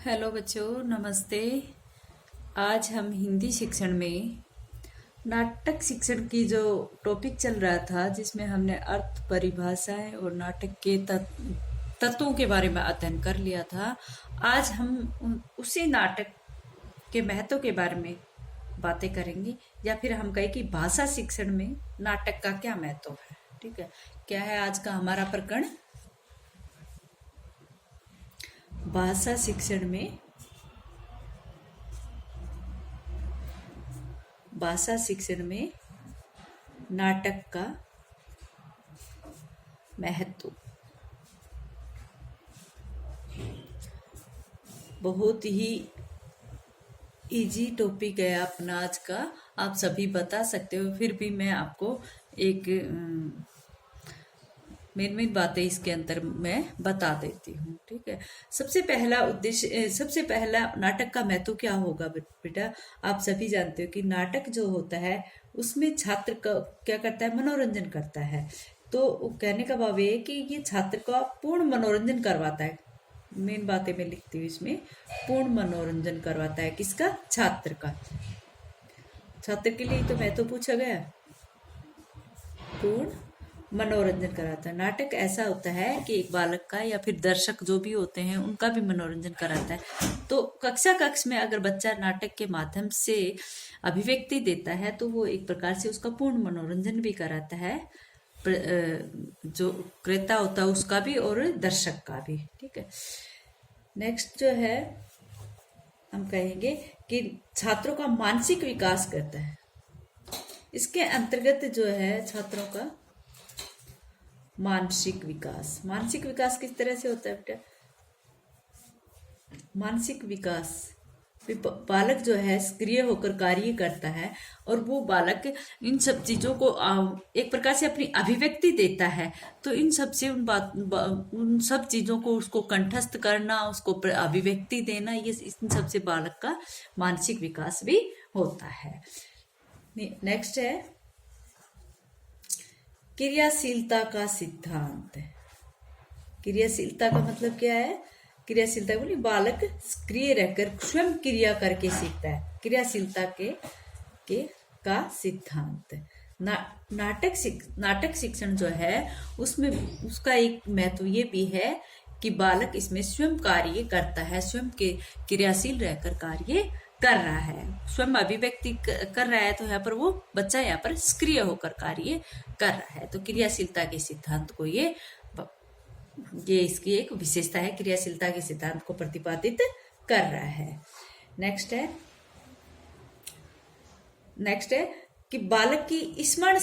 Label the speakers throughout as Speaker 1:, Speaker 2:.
Speaker 1: Hello बच्चों, नमस्ते। आज हम हिंदी शिक्षण में नाटक शिक्षण की जो टॉपिक चल रहा था, जिसमें हमने अर्थ, परिभाषाएं और नाटक के तत्वों के बारे में अध्ययन कर लिया था। आज हम उसी नाटक के महत्व के बारे में बातें करेंगे, या फिर हम कहें कि भाषा शिक्षण में नाटक का क्या महत्व है। ठीक है, क्या है आज का हमारा प्रकरण? भाषा शिक्षण में नाटक का महत्व। बहुत ही इजी टॉपिक है अपना आज का, आप सभी बता सकते हो। फिर भी मैं आपको एक मेन बातें इसके अंदर मैं बता देती हूँ। ठीक है, सबसे पहला उद्देश्य, सबसे पहला नाटक का महत्व क्या होगा बेटा? आप सभी जानते हो कि नाटक जो होता है उसमें छात्र का क्या करता है? मनोरंजन करता है। तो कहने का भाव ये है कि ये छात्र का पूर्ण मनोरंजन करवाता है। मेन बातें मैं लिखती हूँ इसमें, पूर्ण मनोरंजन करवाता है। किसका? छात्र का। छात्र के लिए तो महत्व पूछा गया। पूर्ण मनोरंजन कराता है। नाटक ऐसा होता है कि एक बालक का या फिर दर्शक जो भी होते हैं उनका भी मनोरंजन कराता है। तो कक्ष में अगर बच्चा नाटक के माध्यम से अभिव्यक्ति देता है तो वो एक प्रकार से उसका पूर्ण मनोरंजन भी कराता है, जो क्रेता होता है उसका भी और दर्शक का भी। ठीक है, नेक्स्ट जो है हम कहेंगे कि छात्रों का मानसिक विकास करता है। इसके अंतर्गत जो है छात्रों का मानसिक विकास किस तरह से होता है बेटा? मानसिक विकास, बालक जो है सक्रिय होकर कार्य करता है और वो बालक इन सब चीजों को एक प्रकार से अपनी अभिव्यक्ति देता है। तो इन सब से उन सब चीजों को उसको कंठस्थ करना, उसको अभिव्यक्ति देना, ये इन सब से बालक का मानसिक विकास भी होता है। नेक्स्ट है क्रियाशीलता का सिद्धांत। क्रियाशीलता का मतलब क्या है? क्रियाशीलता बोली बालक सक्रिय रहकर स्वयं क्रिया करके सीखता है। क्रियाशीलता के का सिद्धांत। नाटक शिक्षण जो है उसमें उसका एक महत्व ये भी है कि बालक इसमें स्वयं कार्य करता है, स्वयं के क्रियाशील रहकर कार्य कर रहा है, स्वयं अभिव्यक्ति कर रहा है। तो यहाँ पर वो बच्चा यहाँ पर सक्रिय होकर कार्य कर रहा है। तो क्रियाशीलता के सिद्धांत को ये इसकी एक विशेषता है, क्रियाशीलता के सिद्धांत को प्रतिपादित कर रहा है। नेक्स्ट है कि बालक की स्मरण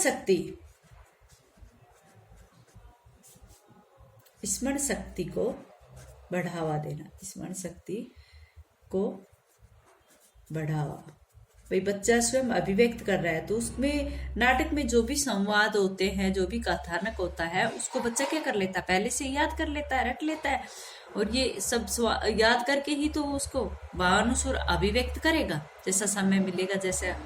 Speaker 1: शक्ति को बढ़ावा देना। स्मरण शक्ति को बढ़ावा, भाई बच्चा स्वयं अभिव्यक्त कर रहा है तो उसमें नाटक में जो भी संवाद होते हैं, जो भी कथानक होता है, उसको बच्चा क्या कर लेता है? पहले से याद कर लेता है, रट लेता है, और ये सब याद करके ही तो उसको भावानुसार अभिव्यक्त करेगा। जैसा समय मिलेगा, जैसा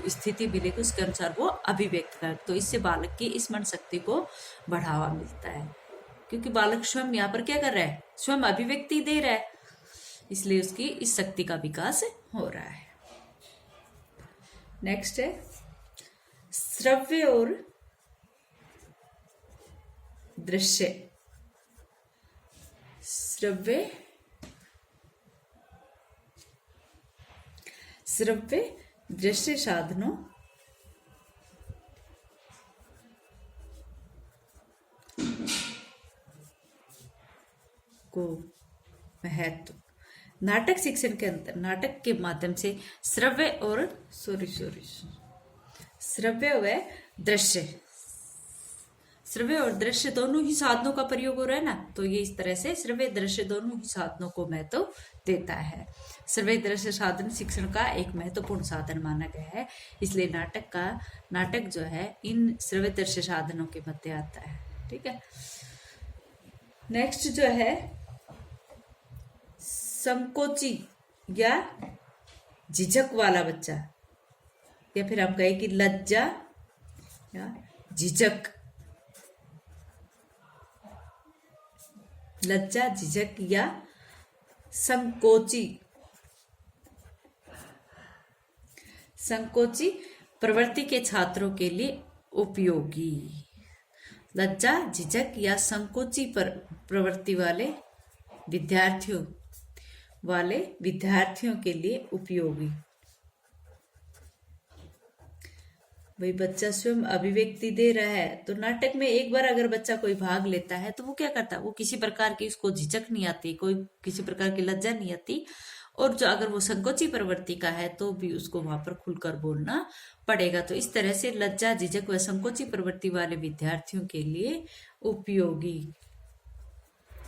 Speaker 1: स्थिति मिलेगी, उसके अनुसार वो अभिव्यक्त कर। तो इससे बालक की स्मरण शक्ति को बढ़ावा मिलता है, क्योंकि बालक स्वयं यहाँ पर क्या कर रहा है? स्वयं अभिव्यक्ति दे रहा है, इसलिए उसकी इस शक्ति का विकास हो रहा है। नेक्स्ट है श्रव्य और दृश्य। श्रव्य दृश्य साधनों को महत्व। नाटक शिक्षण के अंदर नाटक के माध्यम से श्रव्य और दृश्य दोनों ही साधनों का प्रयोग हो रहा है ना। तो ये इस तरह से श्रव्य दृश्य दोनों ही साधनों को महत्व देता है। श्रव्य दृश्य साधन शिक्षण का एक महत्वपूर्ण साधन माना गया है, इसलिए नाटक जो है इन श्रव्य दृश्य साधनों के मध्य आता है। ठीक है, नेक्स्ट जो है संकोची या झिझक वाला बच्चा, या फिर हम कहें कि लज्जा या झिझक लज्जा, झिझक या संकोची संकोची प्रवृत्ति के छात्रों के लिए उपयोगी। लज्जा, झिझक या संकोची प्रवृत्ति वाले विद्यार्थियों के लिए उपयोगी। भाई बच्चा स्वयं अभिव्यक्ति दे रहा है, तो नाटक में एक बार अगर बच्चा कोई भाग लेता है तो वो क्या करता है, वो किसी प्रकार की उसको झिझक नहीं आती, कोई किसी प्रकार की लज्जा नहीं आती। और जो अगर वो संकोची प्रवृत्ति का है तो भी उसको वहां पर खुलकर बोलना पड़ेगा। तो इस तरह से लज्जा, झिझक व संकोची प्रवृत्ति वाले विद्यार्थियों के लिए उपयोगी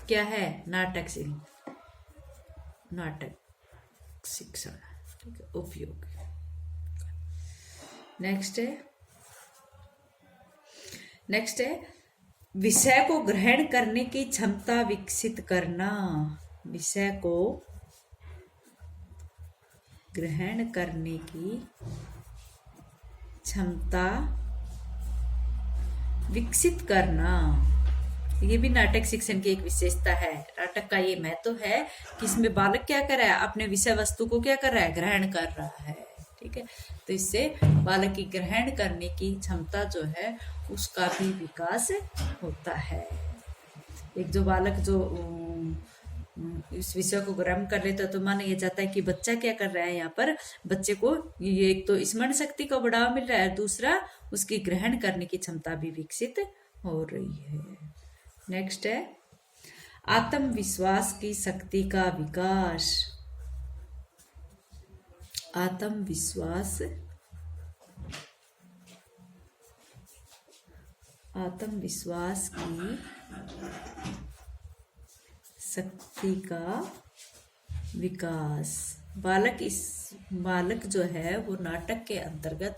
Speaker 1: क्या है, नाटक शिक्षण, ठीक है, उपयोगी। नेक्स्ट है विषय को ग्रहण करने की क्षमता विकसित करना। विषय को ग्रहण करने की क्षमता विकसित करना, ये भी नाटक शिक्षण की एक विशेषता है। नाटक का ये महत्व है कि इसमें बालक क्या कर रहा है, अपने विषय वस्तु को क्या कर रहा है, ग्रहण कर रहा है, ठीक है। तो इससे बालक की ग्रहण करने की क्षमता जो है उसका भी विकास होता है। एक जो बालक जो इस विषय को ग्रहण कर लेता है तो माना यह जाता है कि बच्चा क्या कर रहा है, यहाँ पर बच्चे को ये एक तो स्मरण शक्ति का बढ़ावा मिल रहा है, दूसरा उसकी ग्रहण करने की क्षमता भी विकसित हो रही है। नेक्स्ट है आत्मविश्वास की शक्ति का विकास। आत्मविश्वास की शक्ति का विकास। बालक जो है वो नाटक के अंतर्गत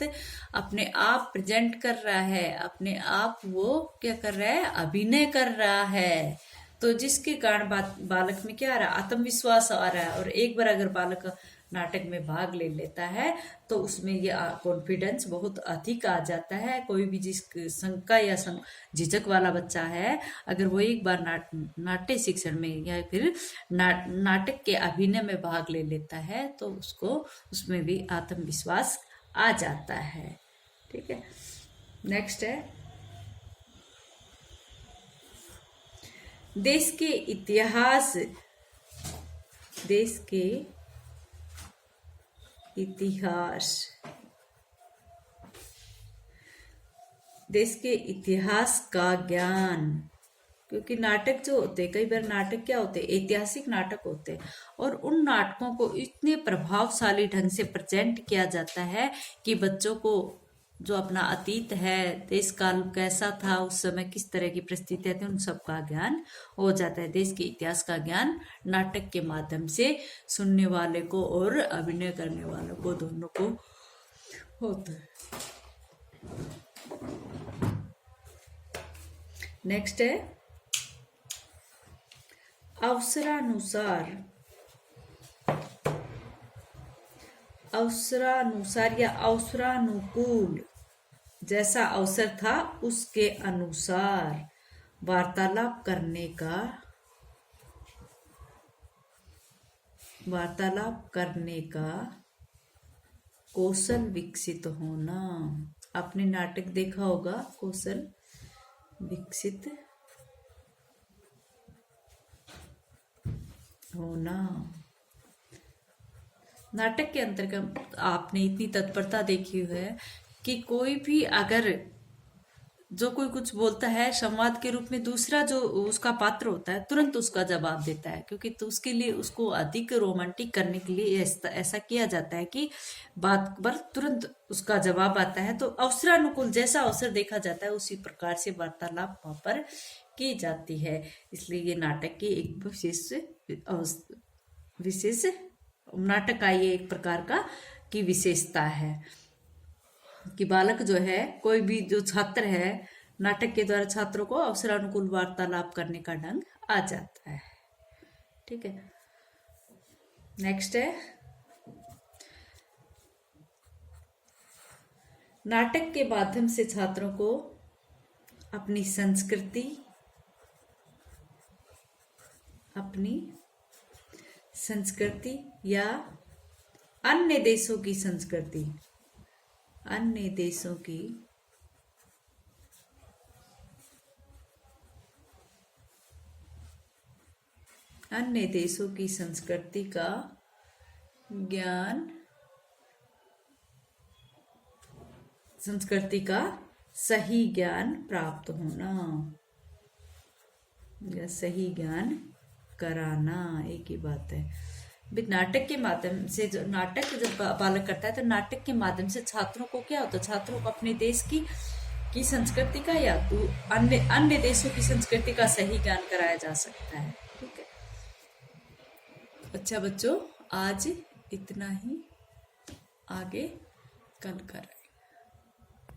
Speaker 1: अपने आप प्रेजेंट कर रहा है, अपने आप वो क्या कर रहा है, अभिनय कर रहा है। तो जिसके कारण बालक में क्या आ रहा है, आत्मविश्वास आ रहा है। और एक बार अगर बालक नाटक में भाग ले लेता है तो उसमें ये कॉन्फिडेंस बहुत अधिक आ जाता है। कोई भी जिस शंका या झिझक वाला बच्चा है, अगर वो एक बार नाट्य शिक्षण में या फिर नाटक के अभिनय में भाग ले लेता है तो उसको उसमें भी आत्मविश्वास आ जाता है, ठीक है। नेक्स्ट है देश के इतिहास का ज्ञान। क्योंकि नाटक जो होते हैं, कई बार नाटक क्या होते हैं, ऐतिहासिक नाटक होते हैं, और उन नाटकों को इतने प्रभावशाली ढंग से प्रेजेंट किया जाता है कि बच्चों को जो अपना अतीत है, देश काल कैसा था, उस समय किस तरह की परिस्थितियां थी, उन सब का ज्ञान हो जाता है। देश के इतिहास का ज्ञान नाटक के माध्यम से सुनने वाले को और अभिनय करने वालों को दोनों को होता है। नेक्स्ट है अवसरानुसार या अवसरानुकूल, जैसा अवसर था उसके अनुसार वार्तालाप करने का कौशल विकसित होना। आपने नाटक देखा होगा, कौशल विकसित होना। नाटक के अंतर्गत आपने इतनी तत्परता देखी है कि कोई भी अगर जो कोई कुछ बोलता है, संवाद के रूप में दूसरा जो उसका पात्र होता है तुरंत उसका जवाब देता है। क्योंकि तो उसके लिए उसको अधिक रोमांटिक करने के लिए ऐसा किया जाता है कि बात पर तुरंत उसका जवाब आता है। तो अवसरानुकूल, जैसा अवसर देखा जाता है उसी प्रकार से वार्तालाप वहां पर की जाती है। इसलिए ये नाटक की एक विशेष नाटक का ये एक प्रकार का की विशेषता है कि बालक जो है, कोई भी जो छात्र है, नाटक के द्वारा छात्रों को अवसरानुकूल वार्तालाप करने का ढंग आ जाता है, ठीक है। नेक्स्ट है नाटक के माध्यम से छात्रों को अपनी संस्कृति या अन्य देशों की संस्कृति, अन्य देशों की संस्कृति का ज्ञान, संस्कृति का सही ज्ञान प्राप्त होना या सही ज्ञान कराना, एक ही बात है। नाटक के माध्यम से, जो नाटक जब बालक करता है तो नाटक के माध्यम से छात्रों को क्या होता है, छात्रों को अपने देश की संस्कृति का या तो अन्य देशों की संस्कृति का सही ज्ञान कराया जा सकता है। ठीक है, अच्छा बच्चों, आज इतना ही, आगे कल कर